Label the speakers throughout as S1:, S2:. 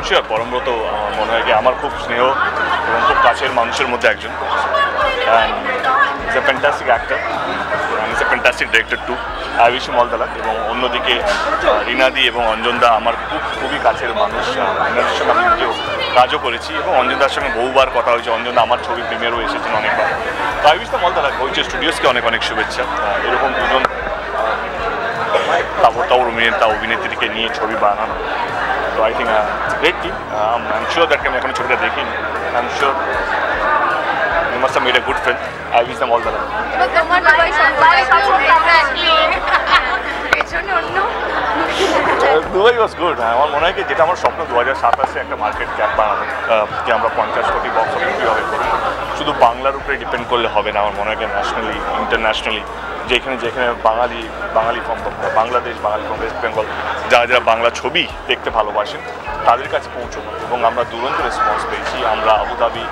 S1: Sure Parambrata আমার মনে হয় কি আমার খুব স্নেহ এবং খুব কাছের মানুষের মধ্যে একজন, and is a fantastic actor and is a fantastic director too. I wish him all the luck. এবং অন্যদিকে রিনাদি এবং অঞ্জনদা আমার খুবই কাছের মানুষ, রিনাদির সঙ্গে আমি নিজেও কাজও করেছি এবং অঞ্জনদার সঙ্গে বহুবার কথা হয়েছে। অঞ্জনদা আমার ছবি প্রিমিয়ারও এসেছেন অনেকবার। তো I wish the all the lakh. হয়েছে স্টুডিওসকে অনেক অনেক শুভেচ্ছা। এরকম দুজন তাবড় অভিনেতা অভিনেত্রীকে নিয়ে ছবি বানানো, তো I think great team. I am sure that আমি এখনো ছবিটা দেখিনি। I am sure you must have made a good friend. I wish them all the luck. Dubai was good. আমার মনে হয় কি যেটা আমার স্বপ্ন 2027 একটা মার্কেট ক্যাপ বানানো, যে আমরা 50 কোটি বক্স অফিস কীভাবে করি। শুধু বাংলার উপরে ডিপেন্ড করলে হবে না। আমার মনে হয় ন্যাশনালি ইন্টারন্যাশনালি যেখানে বাঙালি ফ্রম বাংলাদেশ, বাঙালি ফ্রম ওয়েস্ট বেঙ্গল, যারা বাংলা ছবি দেখতে ভালোবাসেন তাদের কাছে পৌঁছবো। এবং আমরা দুরন্ত রেসপন্স পেয়েছি। আমরা আবুধাবি,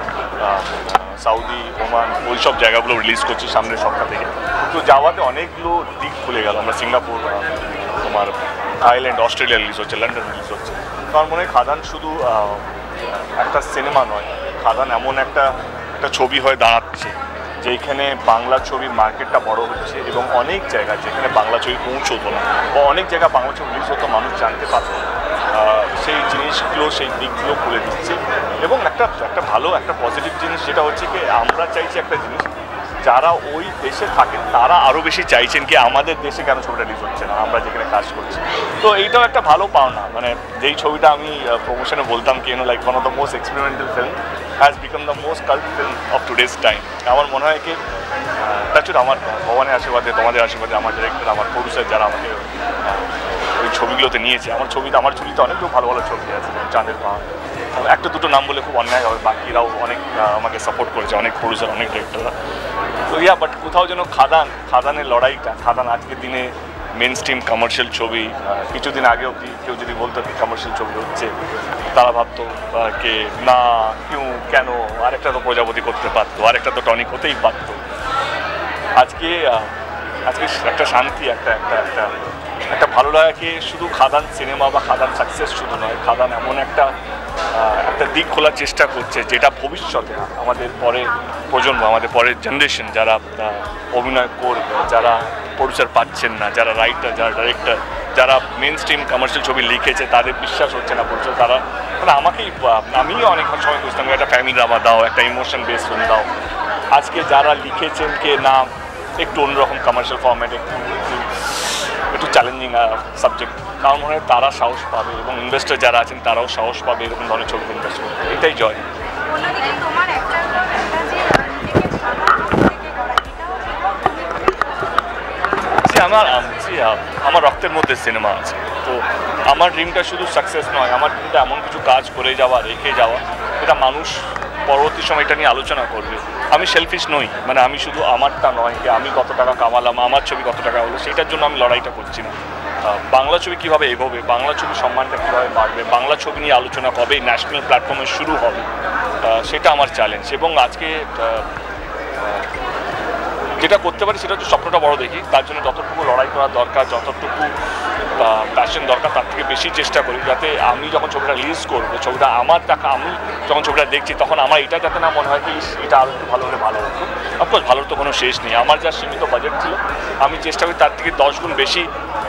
S1: সৌদি, ওমান ওই সব জায়গাগুলো রিলিজ করছি সামনের সপ্তাহ থেকে। তো যাওয়াতে অনেকগুলো দিক খুলে গেল। আমরা সিঙ্গাপুর, তোমার থাইল্যান্ড, অস্ট্রেলিয়া রিলিজ হচ্ছে, লন্ডন রিলিজ হচ্ছে। তো আমার মনে হয় খাদান শুধু একটা সিনেমা নয়, খাদান এমন একটা ছবি হয়ে দাঁড়াচ্ছে যেখানে বাংলা ছবির মার্কেটটা বড় হচ্ছে এবং অনেক জায়গায় যেখানে বাংলা ছবি পৌঁছতো না বা অনেক জায়গায় বাংলা ছবি রিলিজ হতো মানুষ জানতে পারত না, সেই জিনিসগুলো সেই দিকগুলো খুলে দিচ্ছে। এবং একটা ভালো একটা পজিটিভ জিনিস যেটা হচ্ছে কি আমরা চাইছি একটা জিনিস, যারা ওই দেশে থাকেন তারা আরও বেশি চাইছেন কি আমাদের দেশে কেন ছবিটা রিলিজ হচ্ছে না, আমরা যেখানে কাজ করছি। তো এইটাও একটা ভালো পাওনা। মানে যেই ছবিটা আমি প্রমোশনে বলতাম কি like one of the most experimental film has become the most cult film of today's time. আমার মনে হয় কি তাছাড়া আমার ভগবানের আশীর্বাদে, তোমাদের আশীর্বাদে, আমার ডিরেক্টর, আমার প্রডিউসার যারা আমাকে ওই ছবিগুলোতে নিয়েছে, আমার ছবিতে অনেকগুলো ভালো ভালো ছবি আছে। চাঁদের পাহাড় একটা দুটো নাম বলে খুব অন্যায় হবে, বাকিরাও অনেক আমাকে সাপোর্ট করেছে, অনেক প্রডিউসার, অনেক ডিরেক্টররা। তো বাট কোথাও যেন খাদানের লড়াইটা, খাদান আজকের দিনে মেন স্ট্রিম কমার্শিয়াল ছবি। কিছুদিন আগেও কেউ যদি বলতো কি কমার্শিয়াল ছবি হচ্ছে, তারা ভাবতো কে না কেন আরেকটা তো প্রজাপতি করতে পারতো, আরেকটা তো টনিক হতেই পারতো। আজকে একটা শান্তি, একটা ভালো লাগাকে শুধু খাদান সিনেমা বা খাদান সাকসেস শুধু নয়, খাদান এমন একটা দিক খোলার চেষ্টা করছে যেটা ভবিষ্যতে আমাদের পরের প্রজন্ম, আমাদের পরের জেনারেশন যারা অভিনয় করবে, যারা প্রডিউসার পাচ্ছেন না, যারা রাইটার, যারা ডিরেক্টর, যারা মেন স্ট্রিম কমার্শিয়াল ছবি লিখেছে তাদের বিশ্বাস হচ্ছে না প্রডিউসার, তারা মানে আমিও অনেক সময় বুঝতাম একটা ফ্যামিলি ড্রামা দাও, একটা ইমোশন বেস ফিল্ম দাও। আজকে যারা লিখেছেন কে না একটু অন্যরকম কমার্শিয়াল ফর্ম্যাটে, একটু চ্যালেঞ্জিং সাবজেক্ট, কারণ মনে হয় তারা সাহস পাবে এবং ইনভেস্টার যারা আছেন তারাও সাহস পাবে এরকম ধরনের ছবিতে ইনভেস্ট করবে। এটাই জয়। আমার রক্তের মধ্যে সিনেমা আছে, তো আমার ড্রিমটা শুধু সাকসেস নয়, আমার ড্রিমটা এমন কিছু কাজ করে যাওয়া, রেখে যাওয়া, এটা মানুষ পরবর্তী সময় এটা নিয়ে আলোচনা করবে। আমি সেলফিশ নই, মানে আমি শুধু আমারটা নয় যে আমি কত টাকা কামালাম, আমার ছবি কত টাকা হলো, সেটার জন্য আমি লড়াইটা করছি না। বাংলা ছবি কীভাবে এগোবে, বাংলা ছবির সম্মানটা কীভাবে বাড়বে, বাংলা ছবি নিয়ে আলোচনা কবে ন্যাশনাল প্ল্যাটফর্মে শুরু হবে, সেটা আমার চ্যালেঞ্জ। এবং আজকে যেটা করতে পারি সেটা হচ্ছে স্বপ্নটা বড় দেখি, তার জন্য যতটুকু লড়াই করা দরকার, যতটুকু প্যাশন দরকার তার থেকে বেশি চেষ্টা করি যাতে আমি যখন ছবিটা রিলিজ করবো, ছবিটা আমার টাকা, আমি যখন ছবিটা দেখছি তখন আমার এটা যাতে না মনে হয় কি এটা আরও একটু ভালো হলে ভালো হতো। অফকোর্স ভালোর তো কোনো শেষ নেই, আমার যা সীমিত বাজেট ছিল আমি চেষ্টা করি তার থেকে 10 গুণ বেশি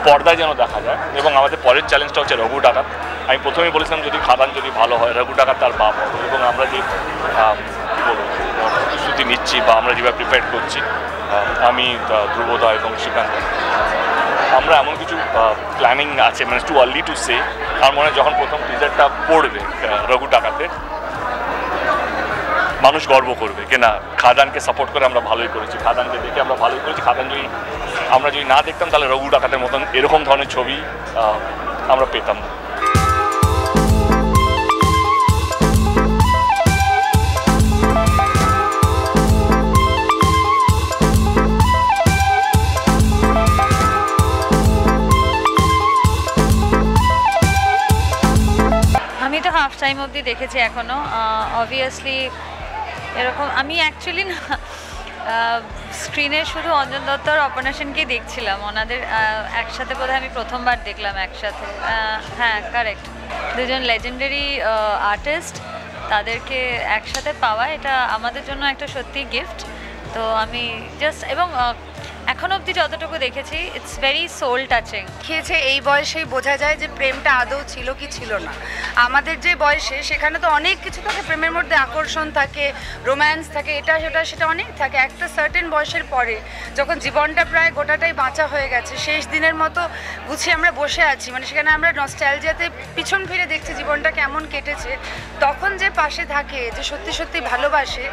S1: পর্দায় যেন দেখা যায়। এবং আমাদের পরের চ্যালেঞ্জটা হচ্ছে রঘু ডাকাত। আমি প্রথমেই বলেছিলাম যদি খাদান যদি ভালো হয়, রঘু ডাকাত তার বাপ হবে। এবং আমরা যে প্রস্তুতি নিচ্ছি বা আমরা যেভাবে প্রিপেয়ার করছি, আমি, ধ্রুবদা এবং শ্রীকান্ত, আমরা এমন কিছু প্ল্যানিং আছে, মানে টু আর্লি টু সে। আমার মনে হয় যখন প্রথম টিজারটা পড়বে রঘু ডাকাতে, মানুষ গর্ব করবে যে না খাদানকে সাপোর্ট করে আমরা ভালোই করেছি, খাদানকে দেখে আমরা ভালোই করেছি। খাদান যদি আমরা না দেখতাম তাহলে রঘু ডাকাতের মতন এরকম ধরনের ছবি আমরা পেতাম না।
S2: আমি তো হাফ টাইম অবধি দেখেছি এখনও। অবভিয়াসলি এরকম আমি অ্যাকচুয়ালি না স্ক্রিনে শুধু অঞ্জন দত্ত আর অপর্ণা সেনকেই দেখছিলাম, ওনাদের একসাথে বোধহয় আমি প্রথমবার দেখলাম একসাথে। হ্যাঁ কারেক্ট। দুজন লেজেন্ডারি আর্টিস্ট, তাদেরকে একসাথে পাওয়া এটা আমাদের জন্য একটা সত্যি গিফট। তো আমি জাস্ট এবং এখন অবধি যতটুকু দেখেছি ইটস ভেরি সোল টাচিং।
S3: খেয়েছে এই বয়সেই বোঝা যায় যে প্রেমটা আদৌ ছিল কি ছিল না। আমাদের যে বয়সে সেখানে তো অনেক কিছু থাকে, প্রেমের মধ্যে আকর্ষণ থাকে, রোম্যান্স থাকে, এটা সেটা অনেক থাকে। একটা সার্টেন বয়সের পরে যখন জীবনটা প্রায় গোটাটাই বাঁচা হয়ে গেছে, শেষ দিনের মতো বুঝি আমরা বসে আছি, মানে সেখানে আমরা নস্টালজিয়াতে পিছন ফিরে দেখছি জীবনটা কেমন কেটেছে, তখন যে পাশে থাকে, যে সত্যি সত্যি ভালোবাসে,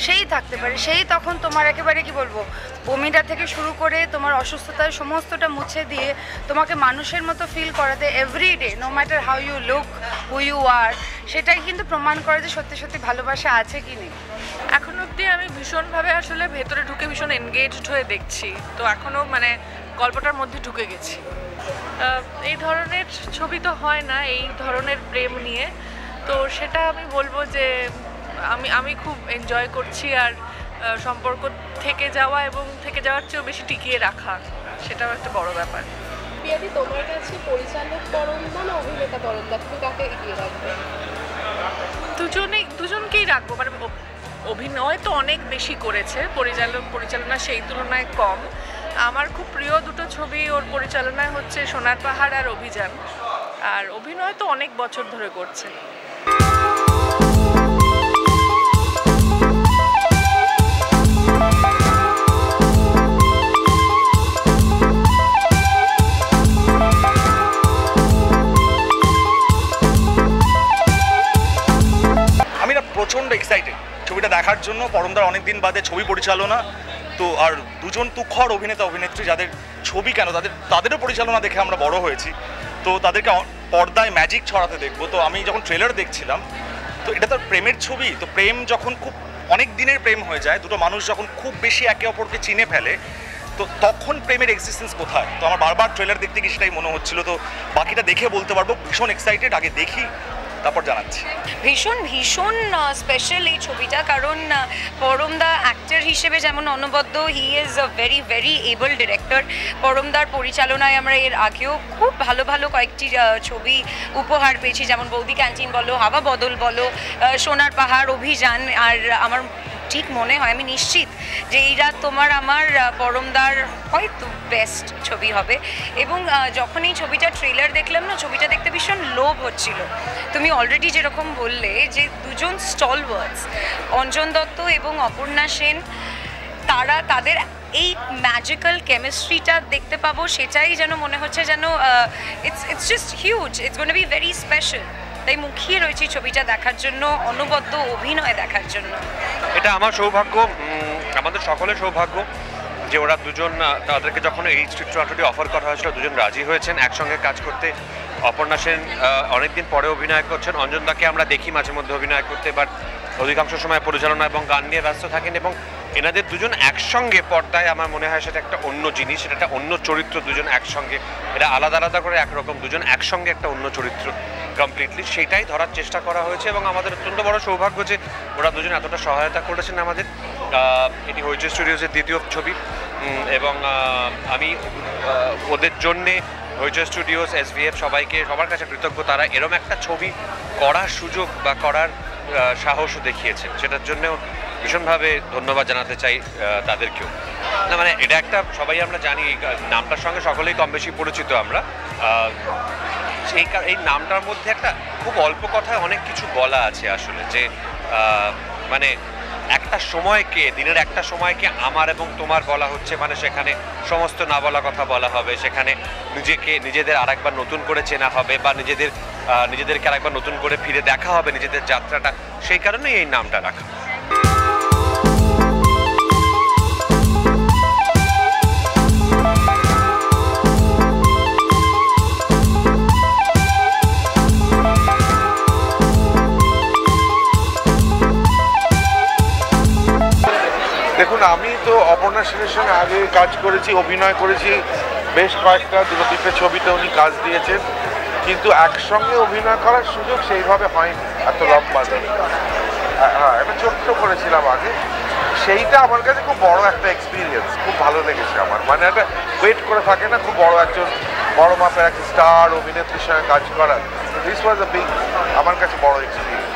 S3: সেই থাকতে পারে। সেই তখন তোমার একেবারে কি বলবো, বমিটা থেকে শুরু করে তোমার অসুস্থতার সমস্তটা মুছে দিয়ে তোমাকে মানুষের মতো ফিল করাতে everyday, no matter how you look, who you are, সেটাই কিন্তু প্রমাণ করে যে সত্যি সত্যি ভালোবাসা আছে কি নেই।
S4: এখন অবধি আমি ভীষণভাবে আসলে ভেতরে ঢুকে ভীষণ এনগেজড হয়ে দেখছি, তো এখনও মানে গল্পটার মধ্যে ঢুকে গেছি। এই ধরনের ছবি তো হয় না এই ধরনের প্রেম নিয়ে, তো সেটা আমি বলবো যে আমি খুব এনজয় করছি। আর সম্পর্ক থেকে যাওয়া এবং থেকে যাওয়ার চেয়েও বেশি টিকিয়ে রাখা, সেটাও একটা বড় ব্যাপার।
S5: পিয়াদি, তোমার কাছে পরিচালক পরমদা না অভিনেতা পরমদা, তুমি কাকে এগিয়ে রাখবে?
S4: দুজনকেই রাখবো। মানে অভিনয় তো অনেক বেশি করেছে, পরিচালনা সেই তুলনায় কম। আমার খুব প্রিয় দুটো ছবি ওর পরিচালনায় হচ্ছে সোনার পাহাড় আর অভিযান, আর অভিনয় তো অনেক বছর ধরে করছে।
S6: প্রচণ্ড এক্সাইটেড ছবিটা দেখার জন্য। পরমদার অনেক দিন বাদে ছবি পরিচালনা, তো আর দুজন তুখর অভিনেতা অভিনেত্রী যাদের ছবি কেন তাদেরও পরিচালনা দেখে আমরা বড় হয়েছি, তো তাদেরকে পর্দায় ম্যাজিক ছড়াতে দেখবো। তো আমি যখন ট্রেলার দেখছিলাম, তো এটা তো প্রেমের ছবি, তো প্রেম যখন খুব অনেক দিনের প্রেম হয়ে যায়, দুটো মানুষ যখন খুব বেশি একে অপরকে চিনে ফেলে, তো তখন প্রেমের এক্সিস্টেন্স কোথায়। তো আমার বারবার ট্রেলার দেখতে গিয়ে সেটাই মনে হচ্ছিল। তো বাকিটা দেখে বলতে পারবো, ভীষণ এক্সাইটেড, আগে দেখি তারপর জানাচ্ছি।
S3: ভীষণ ভীষণ স্পেশাল এই ছবিটা, কারণ পরমদা অ্যাক্টর হিসেবে যেমন অনবদ্য, he is a very very able director. পরমদার পরিচালনায় আমরা এর আগেও খুব ভালো ভালো কয়েকটি ছবি উপহার পেয়েছি, যেমন বৌদি ক্যান্টিন বলো, হাওয়া বদল বলো, সোনার পাহাড়, অভিযান। আর আমার ঠিক মনে হয়, আমি নিশ্চিত যে এই রাত তোমার আমার পরমদার হয়তো বেস্ট ছবি হবে। এবং যখন এই ছবিটা ট্রেলার দেখলাম না, ছবিটা দেখতে ভীষণ লোভ হচ্ছিল। তুমি অলরেডি যেরকম বললে যে দুজন স্টলওয়ার্ডস, অঞ্জন দত্ত এবং অপর্ণা সেন, তাদের এই ম্যাজিক্যাল কেমিস্ট্রিটা দেখতে পাবো, সেটাই যেন মনে হচ্ছে যেন it's just huge, it's gonna be very special. তাই মুখিয়ে রয়েছি ছবিটা দেখার জন্য, অনবদ্য অভিনয় দেখার জন্য।
S7: এটা আমার সৌভাগ্য, আমাদের সকলের সৌভাগ্য যে ওরা দুজন, তাদেরকে যখন এই চিত্রনাট্যটি অফার করা হয়েছিল, দুজন রাজি হয়েছেন একসঙ্গে কাজ করতে। অপর্ণা সেন অনেকদিন পরে অভিনয় করছেন, অঞ্জনদাকে আমরা দেখি মাঝে মধ্যে অভিনয় করতে, বাট অধিকাংশ সময় পরিচালনা এবং গান নিয়ে ব্যস্ত থাকেন। এবং এনাদের দুজন একসঙ্গে পর্দায় আমার মনে হয় সেটা একটা অন্য জিনিস, সেটা একটা অন্য চরিত্র। দুজন একসঙ্গে, এটা আলাদা আলাদা করে একরকম, দুজন একসঙ্গে একটা অন্য চরিত্র কমপ্লিটলি, সেটাই ধরার চেষ্টা করা হয়েছে। এবং আমাদের অত্যন্ত বড় সৌভাগ্য যে ওরা দুজন এতটা সহায়তা করেছেন আমাদের। এটি হইচই স্টুডিওসের দ্বিতীয় ছবি, এবং আমি ওদের জন্যে হইচই স্টুডিওস, SVF সবাইকে, সবার কাছে কৃতজ্ঞ। তারা এরম একটা ছবি করার সুযোগ বা করার সাহসও দেখিয়েছেন, সেটার জন্যও ভীষণভাবে ধন্যবাদ জানাতে চাই তাদেরকেও। না মানে এটা একটা, সবাই আমরা জানি এই নামটার সঙ্গে সকলেই কম বেশি পরিচিত আমরা। এই নামটার মধ্যে একটা খুব অল্প কথায় অনেক কিছু বলা আছে আসলে, যে মানে একটা সময়কে, দিনের একটা সময়কে আমার এবং তোমার বলা হচ্ছে, মানে সেখানে সমস্ত না বলা কথা বলা হবে, সেখানে নিজেদের আরেকবার নতুন করে চেনা হবে, বা নিজেদেরকে আরেকবার নতুন করে ফিরে দেখা হবে নিজেদের যাত্রাটা, সেই কারণেই এই নামটা রাখা।
S8: দেখুন, আমি তো অপর্ণা সেনের সঙ্গে আগে কাজ করেছি, অভিনয় করেছি বেশ কয়েকটা, দুটো তিনটে ছবিতে উনি কাজ দিয়েছেন, কিন্তু একসঙ্গে অভিনয় করার সুযোগ সেইভাবে হয়নি এত লম্বা ধরে। হ্যাঁ, একটা ছোট্ট করেছিলাম আগে, সেইটা আমার কাছে খুব বড় একটা এক্সপিরিয়েন্স, খুব ভালো লেগেছে আমার। মানে একটা ওয়েট করে থাকে না, খুব বড় একজন বড় মাপের একটা স্টার অভিনেত্রীর সঙ্গে কাজ করার, দিস ওয়াজ আ বিগ, আমার কাছে বড় এক্সপিরিয়েন্স।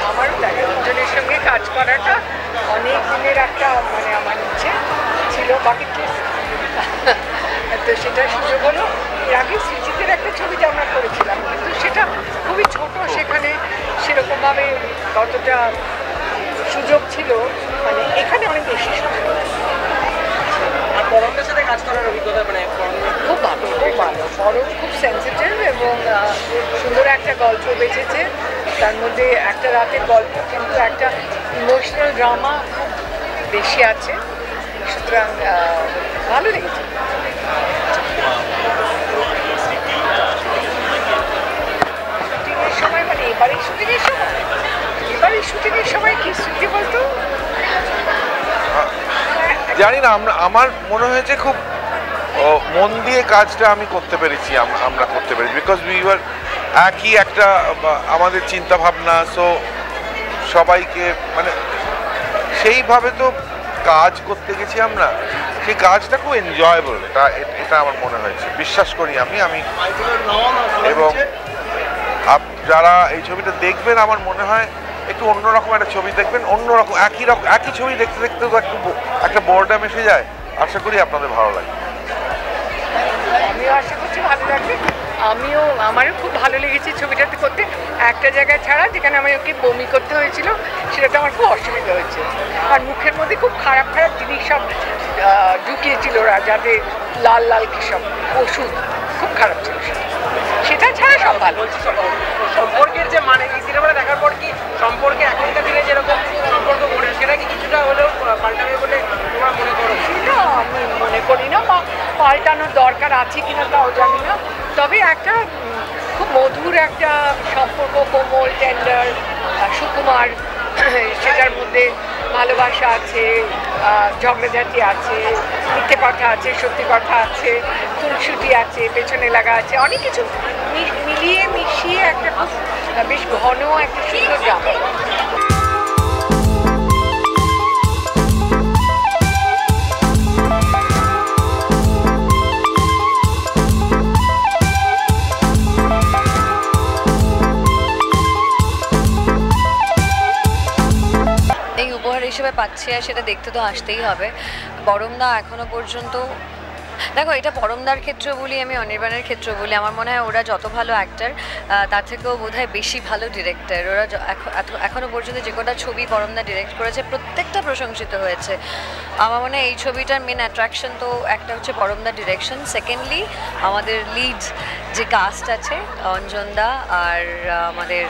S9: আমারও তাই দুজনের সঙ্গে কাজ করাটা অনেক দিনের একটা মানে আমার ইচ্ছে ছিল, বাকি তো সেটার সুযোগ হলো। এর আগে সৃজিতের একটা ছবিতে আমরা করেছিলাম, কিন্তু সেটা খুবই ছোট, সেখানে সেরকমভাবে কতটা সুযোগ ছিল, মানে এখানে অনেক বেশি সুযোগ।
S10: আর পরমদের সাথে কাজ করার অভিজ্ঞতা মানে
S9: খুব ভালো, খুব ভালো। পরম খুব সেন্সিটিভ এবং সুন্দর একটা গল্প বেঁচেছে, তার মধ্যে একটা রাতের গল্প কিন্তু একটা ইমোশনাল ড্রামা খুব বেশি আছে, সুতরাং ভালো লেগেছে। শুটিংয়ের সময় মানে এবারের শুটিংয়ের সময় কি স্মৃতি বলতো
S8: জানি না, আমার মনে হয়েছে খুব মন দিয়ে কাজটা আমি করতে পেরেছি, আমরা করতে পেরেছি, বিকজ উই ওয়ার একই একটা আমাদের চিন্তা ভাবনা, সো সবাইকে মানে সেইভাবে তো কাজ করতে গেছি আমরা, সেই কাজটা খুব এনজয়েবল, এটা আমার মনে হয়েছে, বিশ্বাস করি আমি। এবং যারা এই ছবিটা দেখবেন আমার মনে হয় একটু অন্যরকম একটা ছবি দেখবেন, অন্যরকম একই ছবি দেখতে দেখতে তো একটা বোরডাম এসে যায়। আশা করি আপনাদের ভালো লাগবে।
S9: আমিও আশা করছি ভালো লাগবে। আমারও খুব ভালো লেগেছে ছবিটাতে করতে, একটা জায়গায় ছাড়া যেখানে আমি ওকে বমি করতে হয়েছিল সেটাতে আমার খুব অসুবিধা হয়েছে, আর মুখের মধ্যে খুব খারাপ খারাপ জিনিস সব ঢুকিয়েছিল ওরা, যাতে লাল লাল কি সব ওষুধ, খুব খারাপ ছিল সেটা ছাড়া সব ভালো।
S10: সম্পর্কের যে মানে সিনেমাটা দেখার পর কি সম্পর্কে এখনকার দিনে যেরকম সম্পর্ক গড়ে সেটা কি কিছুটা হলেও পাল্টাবে বলে তোমরা মনে করো?
S9: সেটা আমি মনে করি না, বা পাল্টানোর দরকার আছে কিনা তাও জানি না, তবে একটা খুব মধুর একটা সম্পর্ক, কোমল, টেন্ডার, সুকুমার, সেটার মধ্যে ভালোবাসা আছে, ঝগড়াঝাটি আছে, মিথ্যে কথা আছে, সত্যি কথা আছে, খুনসুটি আছে, পেছনে লাগা আছে, অনেক কিছু মিলিয়ে মিশিয়ে একটা খুব বেশ ঘন একটা সুন্দর ড্রামা।
S2: হিসেবে পাচ্ছি আর সেটা দেখতে তো আসতেই হবে। পরমদা এখনো পর্যন্ত, দেখো এটা পরমদার ক্ষেত্রে বলি, আমি অনির্বাণের ক্ষেত্রে বলি, আমার মনে হয় ওরা যত ভালো অ্যাক্টার তার থেকেও বোধহয় বেশি ভালো ডিরেক্টর। ওরা এখনো পর্যন্ত যে কটা ছবি পরমদা ডিরেক্ট করেছে প্রত্যেকটা প্রশংসিত হয়েছে। আমার মনে হয় এই ছবিটার মেন অ্যাট্রাকশন তো একটা হচ্ছে পরমদা ডিরেকশন, সেকেন্ডলি আমাদের লিড যে কাস্ট আছে অঞ্জনদা আর আমাদের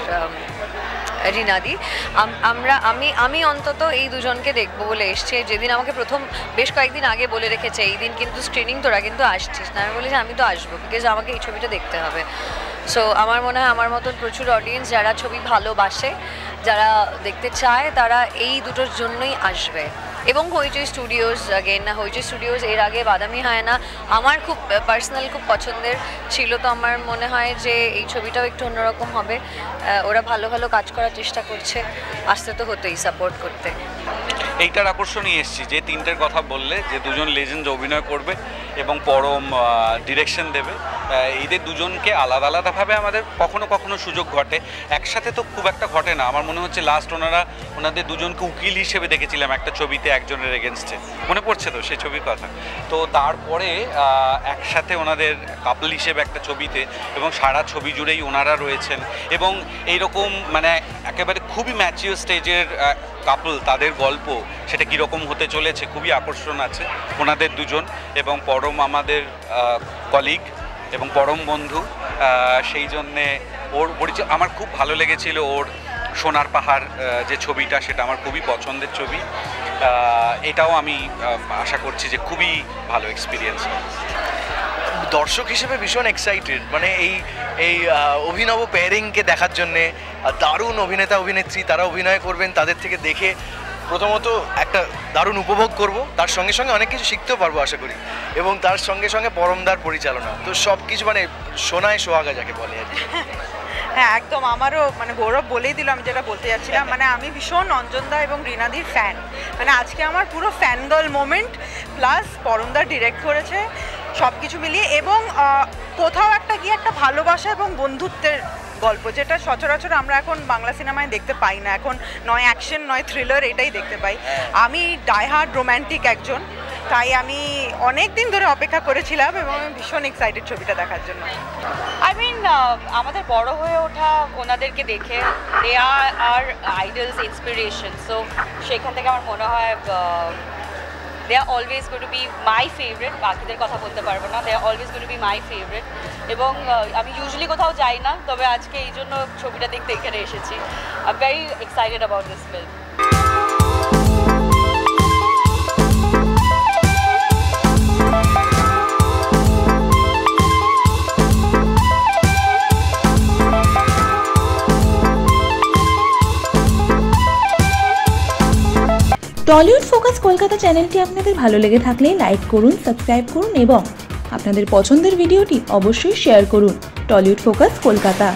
S2: রিনাদি, আমি অন্তত এই দুজনকে দেখবো বলে এসছি। যেদিন আমাকে প্রথম বেশ কয়েকদিন আগে বলে রেখেছে এই দিন কিন্তু স্ক্রিনিং, তোরা কিন্তু আসছিস না, আমি বলেছি আমি তো আসবো, বিকজ আমাকে এই ছবিটা দেখতে হবে। সো আমার মনে হয় আমার মতন প্রচুর অডিয়েন্স যারা ছবি ভালোবাসে, যারা দেখতে চায়, তারা এই দুটোর জন্যই আসবে। এবং হইচই স্টুডিওজ, আগেন হইচই স্টুডিওজ এর আগে বাদামি হায়না আমার খুব পার্সোনাল খুব পছন্দের ছিল, তো আমার মনে হয় যে এই ছবিটাও একটু অন্যরকম হবে। ওরা ভালো ভালো কাজ করার চেষ্টা করছে, আসতে তো হতেই সাপোর্ট করতে।
S11: এইটার আকর্ষণই এসছি যে তিনটের কথা বললে, যে দুজন লেজেন্ড অভিনয় করবে এবং পরম ডিরেকশন দেবে। এদের দুজনকে আলাদা আলাদাভাবে আমাদের কখনো কখনো সুযোগ ঘটে, একসাথে তো খুব একটা ঘটে না। আমার মনে হচ্ছে লাস্ট ওনাদের দুজনকে উকিল হিসেবে দেখেছিলাম একটা ছবিতে একজনের এগেনস্টে, মনে পড়ছে তো সেই ছবির কথা। তো তারপরে একসাথে ওনাদের কাপল হিসেবে একটা ছবিতে, এবং সারা ছবি জুড়েই ওনারা রয়েছেন, এবং এইরকম মানে একেবারে খুবই ম্যাচিওর স্টেজের কাপল, তাদের গল্প সেটা কীরকম হতে চলেছে খুবই আকর্ষণ আছে ওনাদের দুজন। এবং পরম আমাদের কলিগ এবং পরম বন্ধু, সেই জন্যে ওর পরিচয় আমার খুব ভালো লেগেছিল। ওর সোনার পাহাড় যে ছবিটা, সেটা আমার খুবই পছন্দের ছবি। এটাও আমি আশা করছি যে খুবই ভালো এক্সপিরিয়েন্স।
S10: দর্শক হিসেবে ভীষণ এক্সাইটেড, মানে এই অভিনব পেয়ারিংকে দেখার জন্যে। দারুণ অভিনেতা অভিনেত্রী তারা অভিনয় করবেন, তাদের থেকে দেখে প্রথমত একটা দারুণ উপভোগ করব, তার সঙ্গে সঙ্গে অনেক কিছু শিখতেও পারবো আশা করি, এবং তার সঙ্গে সঙ্গে পরমদার পরিচালনা, তো সব কিছু মানে সোনায় সোহাগা যাকে বলে আর কি।
S12: হ্যাঁ একদম, আমারও মানে গৌরব বলেই দিল আমি যেটা বলতে যাচ্ছিলাম। মানে আমি ভীষণ অঞ্জনদা এবং রিনাদির ফ্যান, মানে আজকে আমার পুরো ফ্যান গার্ল মোমেন্ট। প্লাস পরমদা ডিরেক্ট করেছে, সব কিছু মিলিয়ে, এবং কোথাও একটা গিয়ে একটা ভালোবাসা এবং বন্ধুত্বের গল্প, যেটা সচরাচর আমরা এখন বাংলা সিনেমায় দেখতে পাই না। এখন নয় অ্যাকশন নয় থ্রিলার, এটাই দেখতে পাই। আমি ডাইহার্ড রোম্যান্টিক একজন, তাই আমি অনেক দিন ধরে অপেক্ষা করেছিলাম এবং আমি ভীষণ এক্সাইটেড ছবিটা দেখার জন্য।
S13: আই মিন আমাদের বড় হয়ে ওঠা ওনাদেরকে দেখে, দে আর আইডলস, ইন্সপিরেশন। সো সেখান থেকে আমার মনে হয় they are always going to be my favorite. বাকিদের কথা বলতে পারবো না, they are always going to be my favorite. এবং আমি ইউজুয়ালি কোথাও যাই না, তবে আজকে এই জন্য ছবিটা দেখতে এখানে এসেছি। I'm very excited about this film.
S14: Tollywood focus Kolkata চ্যানেলটি আপনাদের ভালো লেগে থাকলে লাইক করুন, সাবস্ক্রাইব করুন এবং আপনাদের পছন্দের ভিডিওটি অবশ্যই শেয়ার করুন। Tollywood focus Kolkata.